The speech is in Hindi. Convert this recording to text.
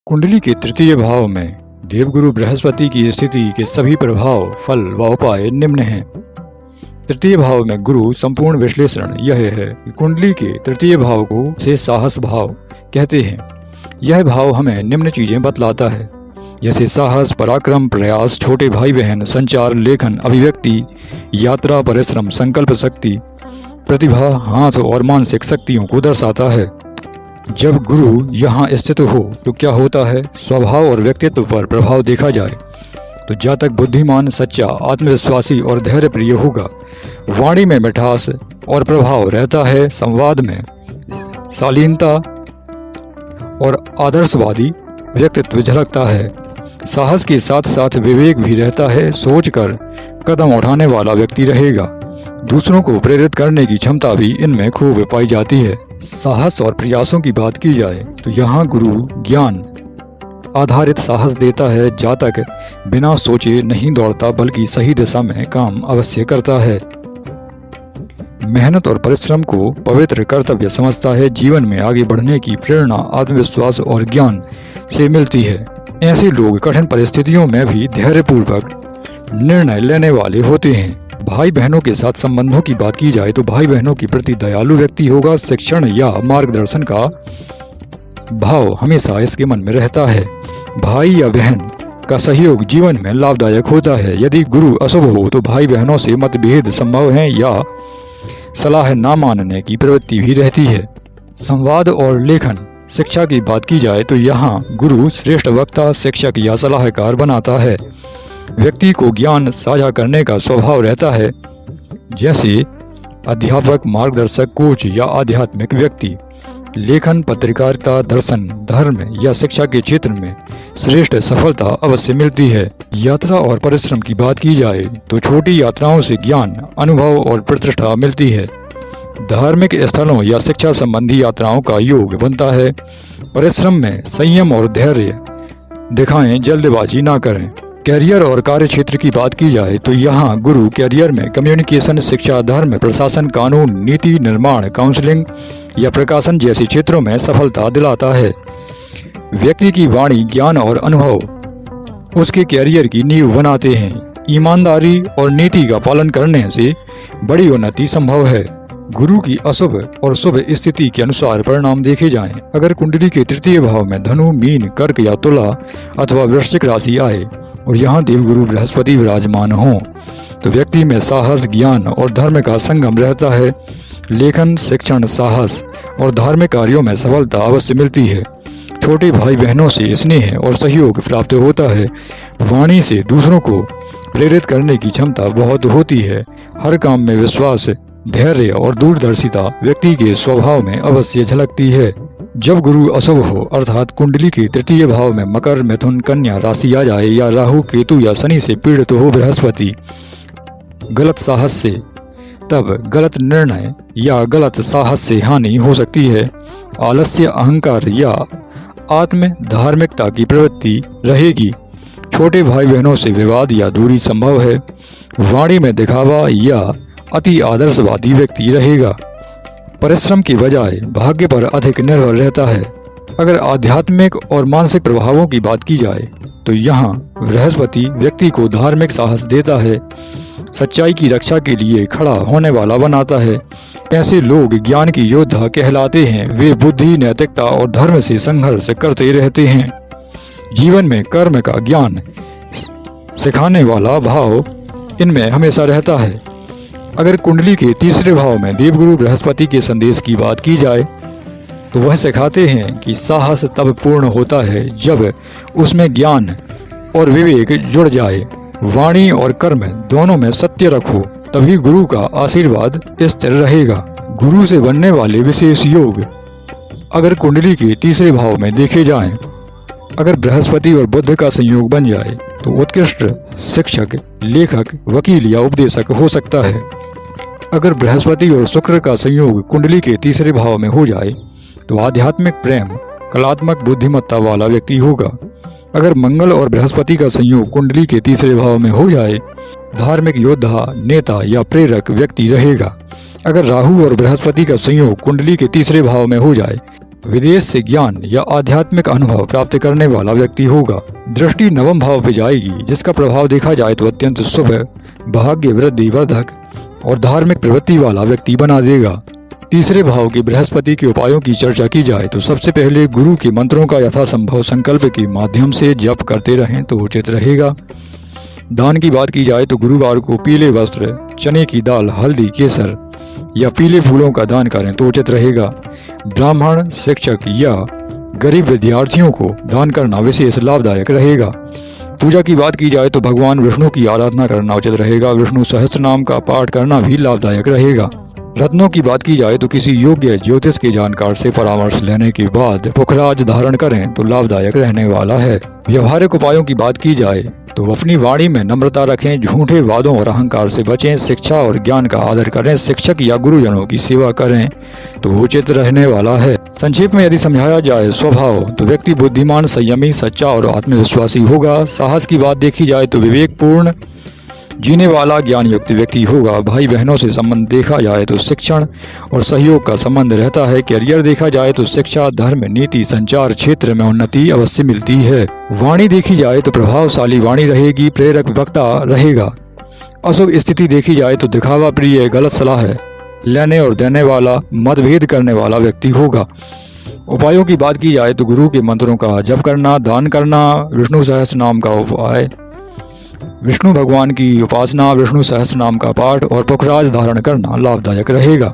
कुंडली के तृतीय भाव में देवगुरु बृहस्पति की स्थिति के सभी प्रभाव, फल व उपाय निम्न हैं। तृतीय भाव में गुरु संपूर्ण विश्लेषण यह है कि कुंडली के तृतीय भाव को से साहस भाव कहते हैं। यह भाव हमें निम्न चीजें बतलाता है, जैसे साहस, पराक्रम, प्रयास, छोटे भाई बहन, संचार, लेखन, अभिव्यक्ति, यात्रा, परिश्रम, संकल्प शक्ति, प्रतिभा, हाथ और मानसिक शक्तियों को दर्शाता है। जब गुरु यहाँ स्थित हो तो क्या होता है? स्वभाव और व्यक्तित्व पर प्रभाव देखा जाए तो जातक बुद्धिमान, सच्चा, आत्मविश्वासी और धैर्य प्रिय होगा। वाणी में मिठास और प्रभाव रहता है। संवाद में शालीनता और आदर्शवादी व्यक्तित्व झलकता है। साहस के साथ साथ विवेक भी रहता है। सोचकर कदम उठाने वाला व्यक्ति रहेगा। दूसरों को प्रेरित करने की क्षमता भी इनमें खूब पाई जाती है। साहस और प्रयासों की बात की जाए तो यहाँ गुरु ज्ञान आधारित साहस देता है। जातक बिना सोचे नहीं दौड़ता बल्कि सही दिशा में काम अवश्य करता है। मेहनत और परिश्रम को पवित्र कर्तव्य समझता है। जीवन में आगे बढ़ने की प्रेरणा आत्मविश्वास और ज्ञान से मिलती है। ऐसे लोग कठिन परिस्थितियों में भी धैर्यपूर्वक निर्णय लेने वाले होते हैं। भाई बहनों के साथ संबंधों की बात की जाए तो भाई बहनों के प्रति दयालु व्यक्ति होगा। शिक्षण या मार्गदर्शन का भाव हमेशा इसके मन में रहता है। भाई या बहन का सहयोग जीवन में लाभदायक होता है। यदि गुरु अशुभ हो तो भाई बहनों से मतभेद संभव है या सलाह न मानने की प्रवृत्ति भी रहती है। संवाद और लेखन शिक्षा की बात की जाए तो यहाँ गुरु श्रेष्ठ वक्ता, शिक्षक या सलाहकार बनाता है। व्यक्ति को ज्ञान साझा करने का स्वभाव रहता है, जैसे अध्यापक, मार्गदर्शक, कोच या आध्यात्मिक व्यक्ति। लेखन, पत्रकारिता, दर्शन, धर्म या शिक्षा के क्षेत्र में श्रेष्ठ सफलता अवश्य मिलती है। यात्रा और परिश्रम की बात की जाए तो छोटी यात्राओं से ज्ञान, अनुभव और प्रतिष्ठा मिलती है। धार्मिक स्थलों या शिक्षा संबंधी यात्राओं का योग बनता है। परिश्रम में संयम और धैर्य दिखाएं, जल्दबाजी ना करें। कैरियर और कार्य क्षेत्र की बात की जाए तो यहाँ गुरु कैरियर में कम्युनिकेशन, शिक्षा, धर्म, प्रशासन, कानून, नीति निर्माण, काउंसलिंग या प्रकाशन जैसे क्षेत्रों में सफलता दिलाता है। व्यक्ति की वाणी, ज्ञान और अनुभव उसके कैरियर की नींव बनाते हैं। ईमानदारी और नीति का पालन करने से बड़ी उन्नति संभव है। गुरु की अशुभ और शुभ स्थिति के अनुसार परिणाम देखे जाएं। अगर कुंडली के तृतीय भाव में धनु, मीन, कर्क या तुला अथवा वृश्चिक राशि आए और यहाँ देवगुरु बृहस्पति विराजमान हो तो व्यक्ति में साहस, ज्ञान और धर्म का संगम रहता है। लेखन, शिक्षण, साहस और धार्मिक कार्यों में सफलता अवश्य मिलती है। छोटे भाई बहनों से स्नेह और सहयोग प्राप्त होता है। वाणी से दूसरों को प्रेरित करने की क्षमता बहुत होती है। हर काम में विश्वास, धैर्य और दूरदर्शिता व्यक्ति के स्वभाव में अवश्य झलकती है। जब गुरु अशुभ हो अर्थात कुंडली के तृतीय भाव में मकर, मिथुन, कन्या राशि आ जाए या राहु, केतु या शनि से पीड़ित हो बृहस्पति गलत साहस से, तब गलत निर्णय या गलत साहस से हानि हो सकती है। आलस्य, अहंकार या आत्म धार्मिकता की प्रवृत्ति रहेगी। छोटे भाई बहनों से विवाद या दूरी संभव है। वाणी में दिखावा या अति आदर्शवादी व्यक्ति रहेगा। परिश्रम की बजाय भाग्य पर अधिक निर्भर रहता है। अगर आध्यात्मिक और मानसिक प्रभावों की बात की जाए तो यहाँ बृहस्पति व्यक्ति को धार्मिक साहस देता है, सच्चाई की रक्षा के लिए खड़ा होने वाला बनाता है। ऐसे लोग ज्ञान की योद्धा कहलाते हैं। वे बुद्धि, नैतिकता और धर्म से संघर्ष करते रहते हैं। जीवन में कर्म का ज्ञान सिखाने वाला भाव इनमें हमेशा रहता है। अगर कुंडली के तीसरे भाव में देवगुरु बृहस्पति के संदेश की बात की जाए तो वह सिखाते हैं कि साहस तब पूर्ण होता है जब उसमें ज्ञान और विवेक जुड़ जाए। वाणी और कर्म दोनों में सत्य रखो, तभी गुरु का आशीर्वाद स्थिर रहेगा। गुरु से बनने वाले विशेष योग अगर कुंडली के तीसरे भाव में देखे जाएं, अगर बृहस्पति और बुध का संयोग बन जाए तो उत्कृष्ट शिक्षक, लेखक, वकील या उपदेशक हो सकता है। अगर बृहस्पति और शुक्र का संयोग कुंडली के तीसरे भाव में हो जाए तो आध्यात्मिक प्रेम, कलात्मक बुद्धिमत्ता वाला व्यक्ति होगा। अगर मंगल और बृहस्पति का संयोग कुंडली के तीसरे भाव में हो जाए, धार्मिक योद्धा, नेता या प्रेरक व्यक्ति रहेगा। अगर राहु और बृहस्पति का संयोग कुंडली के तीसरे भाव में हो जाए विदेश से ज्ञान या आध्यात्मिक अनुभव प्राप्त करने वाला व्यक्ति होगा। दृष्टि नवम भाव पे जाएगी, जिसका प्रभाव देखा जाए तो अत्यंत शुभ, भाग्य वृद्धि वर्धक और धार्मिक प्रवृत्ति वाला व्यक्ति बना देगा। तीसरे भाव के बृहस्पति के उपायों की चर्चा की जाए तो सबसे पहले गुरु के मंत्रों का यथासंभव संकल्प के माध्यम से जप करते रहें तो उचित रहेगा। दान की बात की जाए तो गुरुवार को पीले वस्त्र, चने की दाल, हल्दी, केसर या पीले फूलों का दान करें तो उचित रहेगा। ब्राह्मण, शिक्षक या गरीब विद्यार्थियों को दान करना विशेष लाभदायक रहेगा। पूजा की बात की जाए तो भगवान विष्णु की आराधना करना उचित रहेगा। विष्णु सहस्त्र नाम का पाठ करना भी लाभदायक रहेगा। रत्नों की बात की जाए तो किसी योग्य ज्योतिष के जानकार से परामर्श लेने के बाद पुखराज धारण करें तो लाभदायक रहने वाला है। व्यवहारिक उपायों की बात की जाए तो अपनी वाणी में नम्रता रखें, झूठे वादों और अहंकार से बचें, शिक्षा और ज्ञान का आदर करें, शिक्षक या गुरुजनों की सेवा करें तो उचित रहने वाला है। संक्षेप में यदि समझाया जाए स्वभाव तो व्यक्ति बुद्धिमान, संयमी, सच्चा और आत्मविश्वासी होगा। साहस की बात देखी जाए तो विवेकपूर्ण जीने वाला ज्ञान युक्त व्यक्ति होगा। भाई बहनों से संबंध देखा जाए तो शिक्षण और सहयोग का संबंध रहता है। करियर देखा जाए तो शिक्षा, धर्म, नीति, संचार क्षेत्र में उन्नति अवश्य मिलती है। वाणी देखी जाए तो प्रभावशाली वाणी रहेगी, प्रेरक वक्ता रहेगा। अशुभ स्थिति देखी जाए तो दिखावा प्रिय, गलत सलाह लेने और देने वाला, मतभेद करने वाला व्यक्ति होगा। उपायों की बात की जाए तो गुरु के मंत्रों का जप करना, दान करना, विष्णु सहस्त्र नाम का उपाय, विष्णु भगवान की उपासना, विष्णु सहस्त्र नाम का पाठ और पुखराज धारण करना लाभदायक रहेगा।